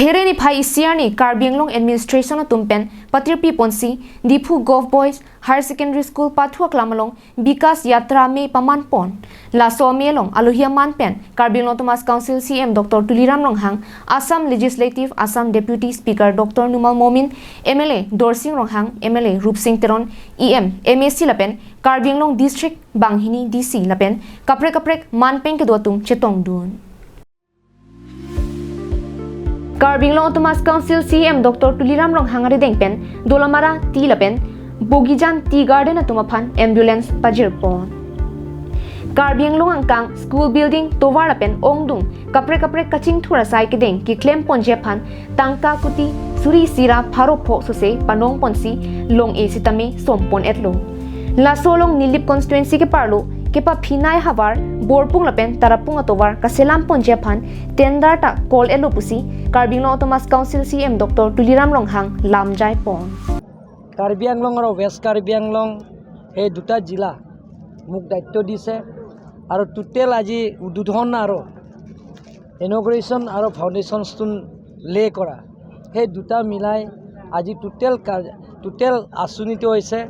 Thereni phai isiarni Karbianglong administration tumpen patirpi ponsi Diphu Govt Higher Secondary School pathu aklam along bikas yatra me paman pon laso melong aluhia manpen Karbianglong Thomas Council CM Dr. Tuliram Ronghang Assam Legislative Assam Deputy Speaker Dr. Numal Momin MLA Dorsing Ronghang MLA Rup Singh Teron EM MSC lapen Karbianglong District Banghini DC lapen kaprek manpen ke dotum chetong dun Karbianglong Thomas Council CM Dr. Tuliram Ronghang dengpen Dolamra Tea lapen Bogijan Tea Garden aphan ambulance pajirpon Karbianglong angkang school building tovar lapen ongdung kaprek kaching thura sai kedeng ki claim ponjephan tangka kuti suri sira pharo pho sose panong ponsi long e sitame sompon etlo la solong nilip constituency ke parlo kepa phinai havar borpung lapen tarapung atovar kaselam ponjephan tender ta call elo pusi Karbianglong Thomas Council CM Dr. Tuliram Ronghang lamjai pon Karbianglong আৰু West Karbianglong এই দুটা জিলা মোক দায়িত্ব দিছে আৰু total আজি উদ্বোধন আৰু ইনগ্ৰেচন আৰু ফাউণ্ডেশ্যন ষ্টুন লে কৰা সেই দুটা মিলাই আজি টোটেল আঁচনিটো হৈছে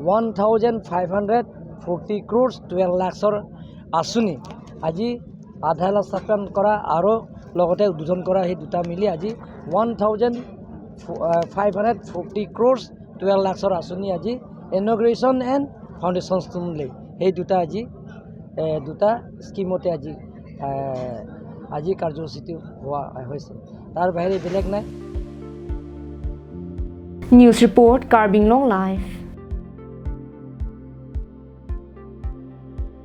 1540 crores 12 lakhৰ আঁচনি আজি আধা লাখ স্থাপন কৰা আৰু লগতে উদ্বোধন কৰা সেই দুটা মিলি আজি 1540 crores 12 lakhৰ আঁচনি আজি ইনগ্ৰেচন এণ্ড ফাউণ্ডেশ্যন ষ্টুন লে সেই দুটা আজি দুটা স্কিমতে আজি কাৰ্যসূচীটো হোৱা হৈছে তাৰ বাহিৰে বেলেগ নাই News Report Karbianglong Live